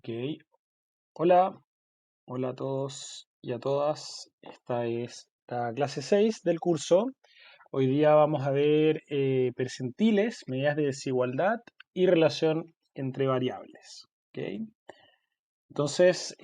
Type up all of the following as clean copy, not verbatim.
Ok, hola, hola a todos y a todas. Esta es la clase 6 del curso. Hoy día vamos a ver percentiles, medidas de desigualdad y relación entre variables. Ok, entonces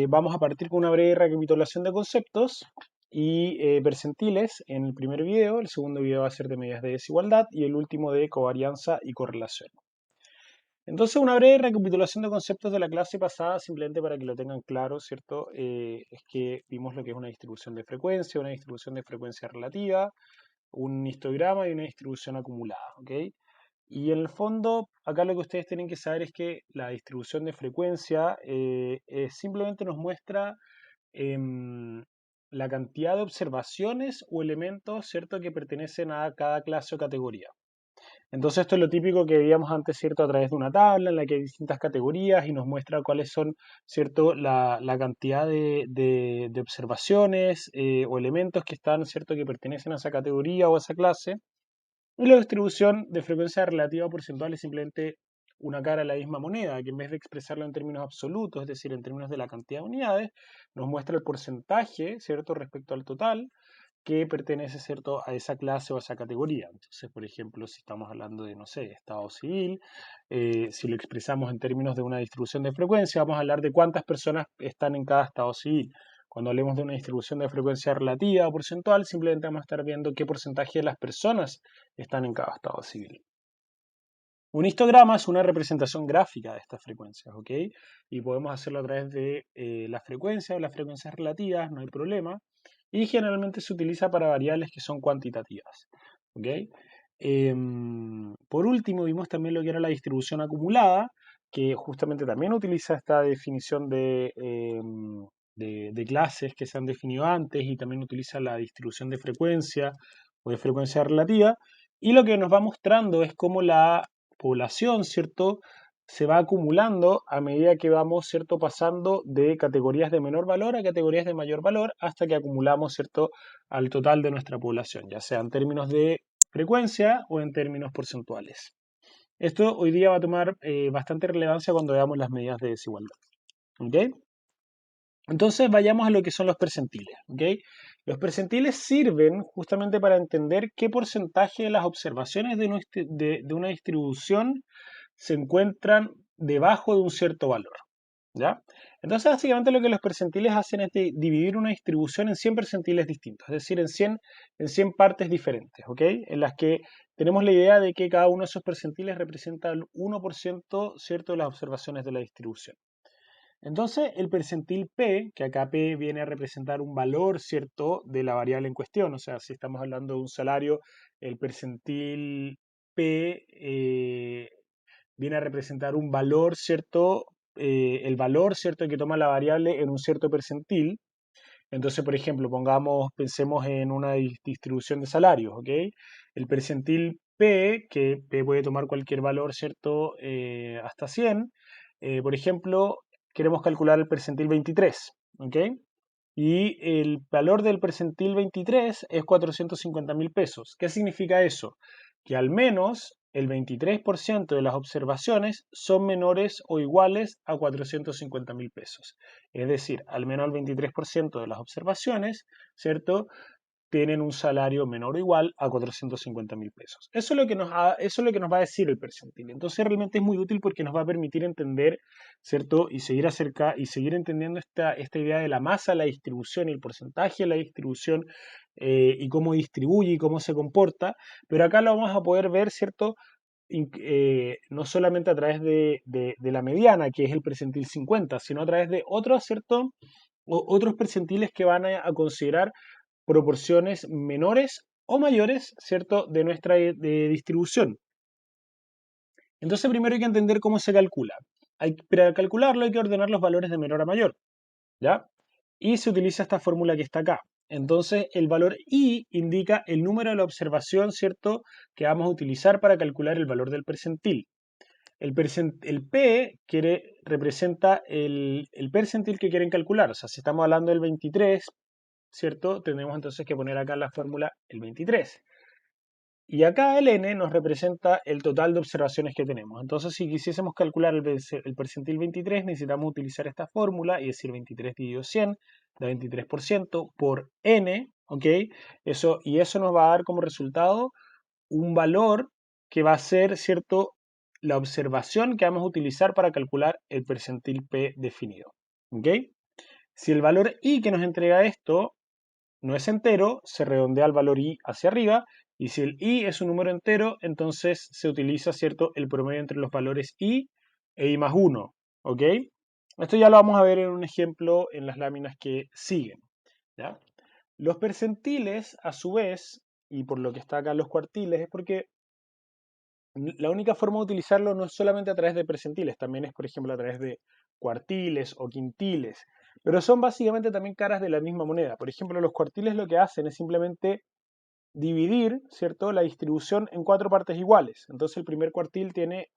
vamos a partir con una breve recapitulación de conceptos y percentiles en el primer video. El segundo video va a ser de medidas de desigualdad y el último de covarianza y correlación. Entonces, una breve recapitulación de conceptos de la clase pasada, simplemente para que lo tengan claro, ¿cierto? Es que vimos lo que es una distribución de frecuencia relativa, un histograma y una distribución acumulada, ¿ok? Y en el fondo, acá lo que ustedes tienen que saber es que la distribución de frecuencia simplemente nos muestra em, la cantidad de observaciones o elementos, ¿cierto?, que pertenecen a cada clase o categoría. Entonces esto es lo típico que veíamos antes, ¿cierto? A través de una tabla en la que hay distintas categorías y nos muestra cuáles son, ¿cierto? La cantidad de observaciones o elementos que están, ¿cierto? Que pertenecen a esa categoría o a esa clase. Y la distribución de frecuencia relativa porcentual es simplemente una cara de la misma moneda, que en vez de expresarlo en términos absolutos, es decir, en términos de la cantidad de unidades, nos muestra el porcentaje, ¿cierto? Respecto al total que pertenece, ¿cierto?, a esa clase o a esa categoría. Entonces, por ejemplo, si estamos hablando de, no sé, estado civil, si lo expresamos en términos de una distribución de frecuencia, vamos a hablar de cuántas personas están en cada estado civil. Cuando hablemos de una distribución de frecuencia relativa o porcentual, simplemente vamos a estar viendo qué porcentaje de las personas están en cada estado civil. Un histograma es una representación gráfica de estas frecuencias, ¿ok? Y podemos hacerlo a través de la frecuencia o las frecuencias relativas, no hay problema. Y generalmente se utiliza para variables que son cuantitativas, ¿ok? Por último, vimos también lo que era la distribución acumulada, que justamente también utiliza esta definición de clases que se han definido antes y también utiliza la distribución de frecuencia o de frecuencia relativa. Y lo que nos va mostrando es cómo la población, ¿cierto? Se va acumulando a medida que vamos, ¿cierto? Pasando de categorías de menor valor a categorías de mayor valor hasta que acumulamos, ¿cierto? Al total de nuestra población, ya sea en términos de frecuencia o en términos porcentuales. Esto hoy día va a tomar bastante relevancia cuando veamos las medidas de desigualdad. ¿Ok? Entonces vayamos a lo que son los percentiles. ¿Ok? Los percentiles sirven justamente para entender qué porcentaje de las observaciones de una distribución se encuentran debajo de un cierto valor. ¿Ya? Entonces, básicamente lo que los percentiles hacen es dividir una distribución en 100 percentiles distintos, es decir, en 100 partes diferentes, ¿ok? En las que tenemos la idea de que cada uno de esos percentiles representa el 1%, ¿cierto?, de las observaciones de la distribución. Entonces, el percentil P, que acá P viene a representar un valor, ¿cierto?, de la variable en cuestión, o sea, si estamos hablando de un salario, el percentil P viene a representar un valor, ¿cierto? El valor, ¿cierto?, que toma la variable en un cierto percentil. Entonces, por ejemplo, pensemos en una distribución de salarios, ¿ok? El percentil P, que P puede tomar cualquier valor, ¿cierto? Hasta 100. Por ejemplo, queremos calcular el percentil 23, ¿ok? Y el valor del percentil 23 es 450.000 pesos. ¿Qué significa eso? Que al menos el 23% de las observaciones son menores o iguales a 450.000 pesos. Es decir, al menos el 23% de las observaciones, ¿cierto?, tienen un salario menor o igual a 450.000 pesos. Eso es lo que nos va a decir el percentil. Entonces realmente es muy útil porque nos va a permitir entender, ¿cierto? Y seguir entendiendo esta idea de la masa, la distribución y el porcentaje de la distribución y cómo distribuye y cómo se comporta. Pero acá lo vamos a poder ver, ¿cierto? No solamente a través de la mediana, que es el percentil 50, sino a través de otros, ¿cierto? Otros percentiles que van a considerar proporciones menores o mayores, ¿cierto?, de nuestra distribución. Entonces primero hay que entender cómo se calcula. Para calcularlo hay que ordenar los valores de menor a mayor, ¿ya? Y se utiliza esta fórmula que está acá. Entonces el valor I indica el número de la observación, ¿cierto?, que vamos a utilizar para calcular el valor del percentil. El P representa el percentil que quieren calcular. O sea, si estamos hablando del 23, ¿cierto? Tenemos entonces que poner acá en la fórmula el 23. Y acá el n nos representa el total de observaciones que tenemos. Entonces, si quisiésemos calcular el percentil 23, necesitamos utilizar esta fórmula y decir 23 dividido 100 da 23% por n, ¿ok? Y eso nos va a dar como resultado un valor que va a ser, ¿cierto?, la observación que vamos a utilizar para calcular el percentil P definido, ¿ok? Si el valor I que nos entrega esto no es entero, se redondea el valor I hacia arriba, y si el I es un número entero, entonces se utiliza, ¿cierto?, el promedio entre los valores I e I más 1, ¿ok? Esto ya lo vamos a ver en un ejemplo en las láminas que siguen, ¿ya? Los percentiles, a su vez, y por lo que está acá en los cuartiles, es porque la única forma de utilizarlo no es solamente a través de percentiles, también es, por ejemplo, a través de cuartiles o quintiles, pero son básicamente también caras de la misma moneda. Por ejemplo, los cuartiles lo que hacen es simplemente dividir, ¿cierto?, la distribución en cuatro partes iguales. Entonces el primer cuartil tiene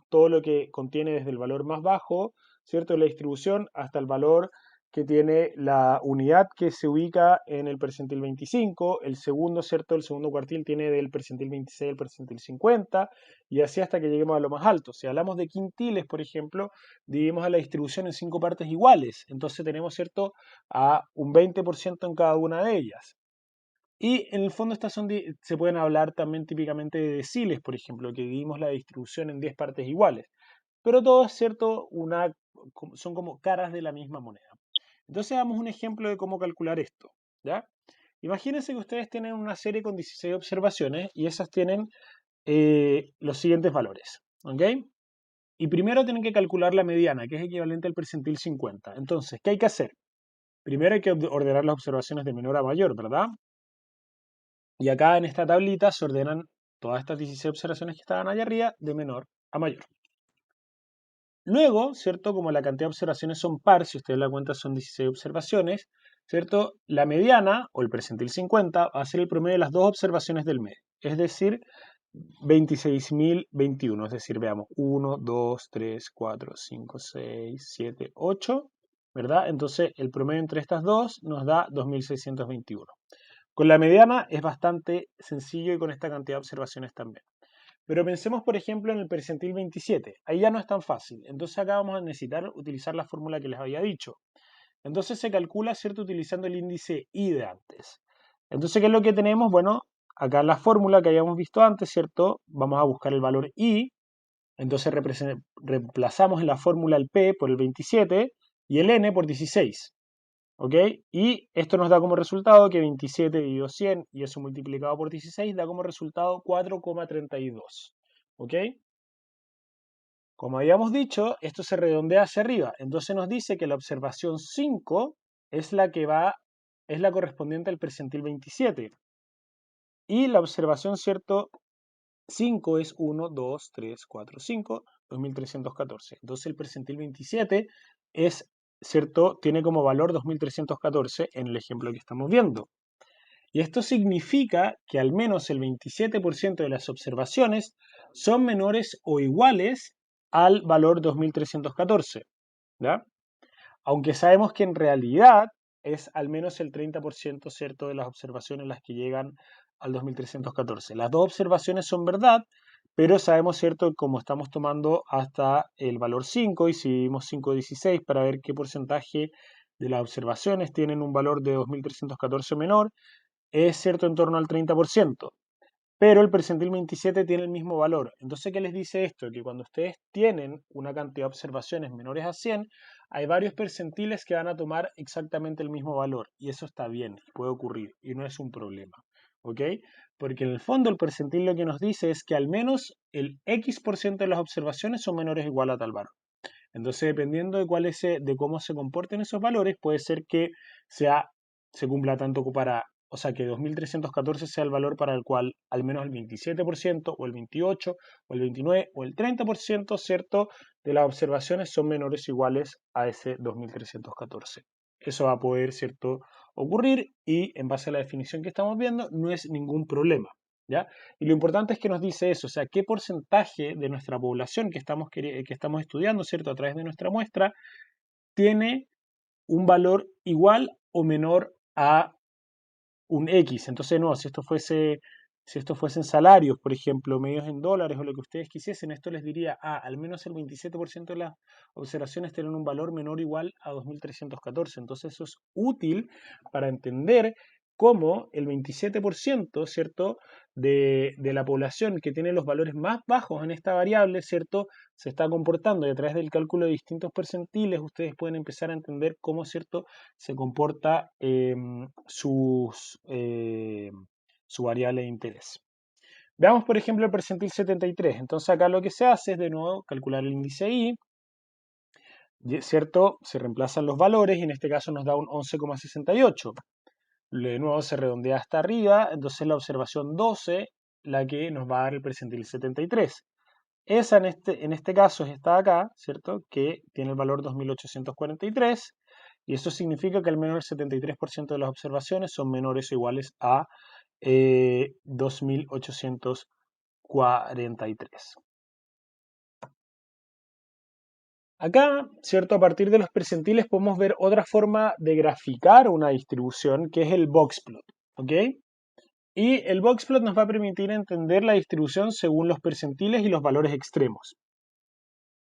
todo lo que contiene desde el valor más bajo, ¿cierto?, de la distribución hasta el valor que tiene la unidad que se ubica en el percentil 25, el segundo, ¿cierto?, el segundo cuartil tiene del percentil 26 al percentil 50, y así hasta que lleguemos a lo más alto. Si hablamos de quintiles, por ejemplo, dividimos a la distribución en cinco partes iguales, entonces tenemos, ¿cierto?, a un 20% en cada una de ellas. Y en el fondo se pueden hablar también típicamente de deciles, por ejemplo, que dividimos la distribución en 10 partes iguales. Pero todo es cierto, son como caras de la misma moneda. Entonces damos un ejemplo de cómo calcular esto, ¿ya? Imagínense que ustedes tienen una serie con 16 observaciones y esas tienen los siguientes valores, ¿ok? Y primero tienen que calcular la mediana, que es equivalente al percentil 50. Entonces, ¿qué hay que hacer? Primero hay que ordenar las observaciones de menor a mayor, ¿verdad? Y acá en esta tablita se ordenan todas estas 16 observaciones que estaban allá arriba de menor a mayor. Luego, ¿cierto? Como la cantidad de observaciones son par, si ustedes la cuenta son 16 observaciones, ¿cierto? La mediana, o el percentil 50, va a ser el promedio de las dos observaciones del mes. Es decir, 26.021. Es decir, veamos, 1, 2, 3, 4, 5, 6, 7, 8, ¿verdad? Entonces, el promedio entre estas dos nos da 2.621. Con la mediana es bastante sencillo y con esta cantidad de observaciones también. Pero pensemos, por ejemplo, en el percentil 27. Ahí ya no es tan fácil. Entonces acá vamos a necesitar utilizar la fórmula que les había dicho. Entonces se calcula, ¿cierto?, utilizando el índice I de antes. Entonces, ¿qué es lo que tenemos? Bueno, acá en la fórmula que habíamos visto antes, ¿cierto? Vamos a buscar el valor I. Entonces reemplazamos en la fórmula el P por el 27 y el N por 16. ¿Ok? Y esto nos da como resultado que 27 dividido 100 y eso multiplicado por 16 da como resultado 4,32. ¿Ok? Como habíamos dicho, esto se redondea hacia arriba. Entonces nos dice que la observación 5 es es la correspondiente al percentil 27. Y la observación, ¿cierto?, 5 es 1, 2, 3, 4, 5, 2314. Entonces el percentil 27 es, ¿cierto?, tiene como valor 2314 en el ejemplo que estamos viendo. Y esto significa que al menos el 27% de las observaciones son menores o iguales al valor 2314, ¿ya? Aunque sabemos que en realidad es al menos el 30%, ¿cierto?, de las observaciones las que llegan al 2314. Las dos observaciones son verdad, pero sabemos, ¿cierto?, como estamos tomando hasta el valor 5 y si vimos 5,16 para ver qué porcentaje de las observaciones tienen un valor de 2314 menor, es cierto en torno al 30%, pero el percentil 27 tiene el mismo valor. Entonces, ¿qué les dice esto? Que cuando ustedes tienen una cantidad de observaciones menores a 100, hay varios percentiles que van a tomar exactamente el mismo valor, y eso está bien, puede ocurrir, y no es un problema, ¿ok? Porque en el fondo el percentil lo que nos dice es que al menos el X% de las observaciones son menores o igual a tal valor. Entonces, dependiendo de cómo se comporten esos valores, puede ser que se cumpla tanto o sea, que 2314 sea el valor para el cual al menos el 27% o el 28% o el 29% o el 30%, ¿cierto?, de las observaciones son menores o iguales a ese 2314. Eso va a poder, ¿cierto?, ocurrir y en base a la definición que estamos viendo no es ningún problema, ¿ya? Y lo importante es que nos dice eso, o sea, qué porcentaje de nuestra población que estamos estudiando, ¿cierto?, a través de nuestra muestra, tiene un valor igual o menor a un X. Entonces, no, si esto fuese si esto fuesen salarios, por ejemplo, medios en dólares o lo que ustedes quisiesen, esto les diría, al menos el 27% de las observaciones tienen un valor menor o igual a 2314. Entonces eso es útil para entender cómo el 27%, ¿cierto?, de la población que tiene los valores más bajos en esta variable, ¿cierto?, se está comportando, y a través del cálculo de distintos percentiles ustedes pueden empezar a entender cómo, ¿cierto?, se comporta su variable de interés. Veamos, por ejemplo, el percentil 73. Entonces acá lo que se hace es de nuevo calcular el índice I, ¿cierto? Se reemplazan los valores y en este caso nos da un 11,68. De nuevo se redondea hasta arriba, entonces la observación 12, la que nos va a dar el percentil 73. Esa en este caso es esta de acá, ¿cierto? Que tiene el valor 2843 y eso significa que al menos el 73% de las observaciones son menores o iguales a 2843. Acá, ¿cierto? A partir de los percentiles podemos ver otra forma de graficar una distribución que es el boxplot, ¿ok? Y el boxplot nos va a permitir entender la distribución según los percentiles y los valores extremos.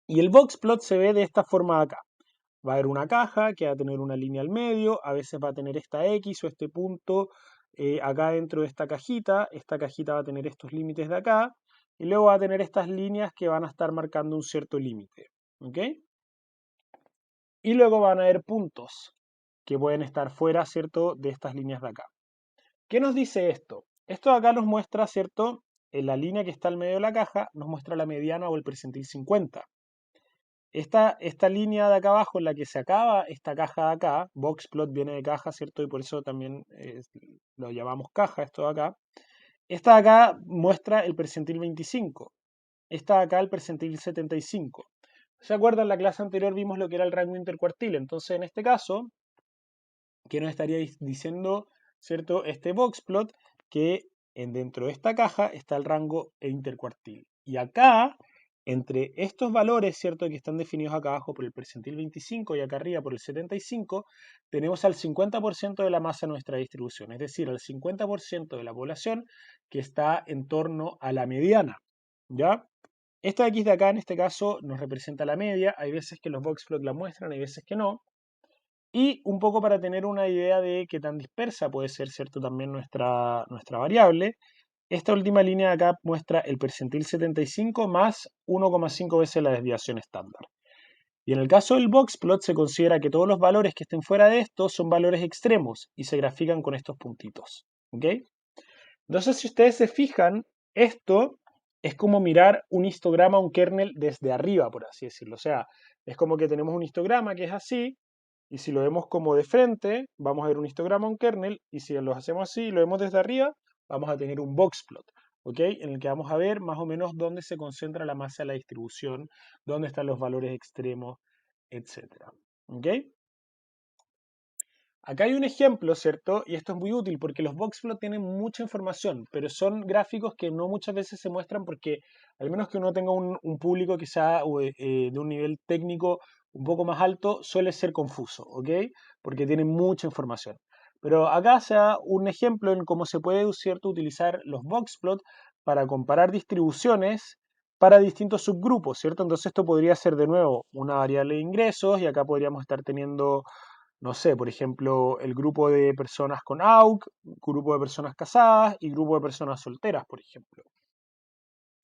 Y el boxplot se ve de esta forma de acá. Va a haber una caja que va a tener una línea al medio, a veces va a tener esta X o este punto acá dentro de esta cajita va a tener estos límites de acá, y luego va a tener estas líneas que van a estar marcando un cierto límite, ¿ok? Y luego van a haber puntos que pueden estar fuera, ¿cierto?, de estas líneas de acá. ¿Qué nos dice esto? Esto de acá nos muestra, ¿cierto?, en la línea que está al medio de la caja, nos muestra la mediana o el percentil 50. Esta línea de acá abajo en la que se acaba esta caja de acá, boxplot viene de caja, ¿cierto? Y por eso también lo llamamos caja, esto de acá. Esta de acá muestra el percentil 25. Esta de acá el percentil 75. ¿Se acuerdan? En la clase anterior vimos lo que era el rango intercuartil. Entonces, en este caso, ¿qué nos estaría diciendo, ¿cierto? Este boxplot, que dentro de esta caja está el rango intercuartil. Y acá, entre estos valores, ¿cierto?, que están definidos acá abajo por el percentil 25 y acá arriba por el 75, tenemos al 50% de la masa de nuestra distribución, es decir, al 50% de la población que está en torno a la mediana, ¿ya? Esta X de acá, en este caso, nos representa la media. Hay veces que los boxplots la muestran, hay veces que no. Y un poco para tener una idea de qué tan dispersa puede ser, ¿cierto?, también nuestra variable, esta última línea de acá muestra el percentil 75 más 1,5 veces la desviación estándar. Y en el caso del boxplot se considera que todos los valores que estén fuera de esto son valores extremos y se grafican con estos puntitos. ¿Ok? Entonces, si ustedes se fijan, esto es como mirar un histograma, un kernel desde arriba, por así decirlo. O sea, es como que tenemos un histograma que es así, y si lo vemos como de frente, vamos a ver un histograma, un kernel, y si lo hacemos así y lo vemos desde arriba, vamos a tener un boxplot, ¿ok? En el que vamos a ver más o menos dónde se concentra la masa de la distribución, dónde están los valores extremos, etc. ¿Ok? Acá hay un ejemplo, ¿cierto? Y esto es muy útil porque los boxplot tienen mucha información, pero son gráficos que no muchas veces se muestran porque, al menos que uno tenga un público quizá de un nivel técnico un poco más alto, suele ser confuso, ¿ok? Porque tienen mucha información. Pero acá se da un ejemplo en cómo se puede, ¿cierto?, utilizar los boxplot para comparar distribuciones para distintos subgrupos, ¿cierto? Entonces esto podría ser de nuevo una variable de ingresos y acá podríamos estar teniendo, no sé, por ejemplo, el grupo de personas con AUC, grupo de personas casadas y grupo de personas solteras, por ejemplo.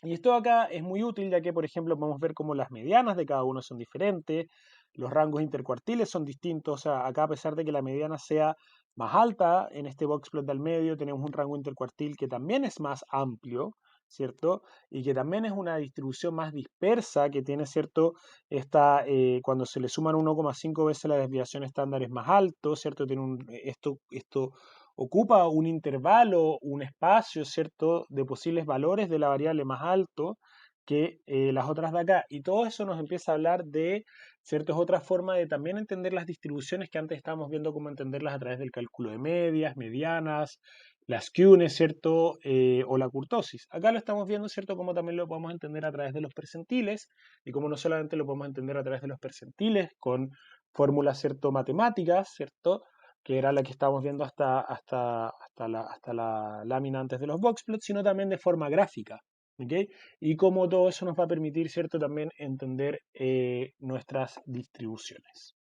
Y esto acá es muy útil ya que, por ejemplo, podemos ver cómo las medianas de cada uno son diferentes, los rangos intercuartiles son distintos, o sea, acá a pesar de que la mediana sea más alta en este boxplot del medio, tenemos un rango intercuartil que también es más amplio, ¿cierto? Y que también es una distribución más dispersa, que tiene, ¿cierto? Cuando se le suman 1,5 veces la desviación estándar es más alto, ¿cierto? Esto ocupa un intervalo, un espacio, ¿cierto?, de posibles valores de la variable más alto que las otras de acá. Y todo eso nos empieza a hablar de, ¿cierto?, es otra forma de también entender las distribuciones que antes estábamos viendo cómo entenderlas a través del cálculo de medias, medianas, las QNES, ¿cierto?, o la kurtosis. Acá lo estamos viendo, ¿cierto?, como también lo podemos entender a través de los percentiles y como no solamente lo podemos entender a través de los percentiles con fórmulas, ¿cierto?, matemáticas, ¿cierto?, que era la que estábamos viendo hasta la lámina antes de los boxplots, sino también de forma gráfica. ¿Ok? Y cómo todo eso nos va a permitir, ¿cierto?, también entender nuestras distribuciones.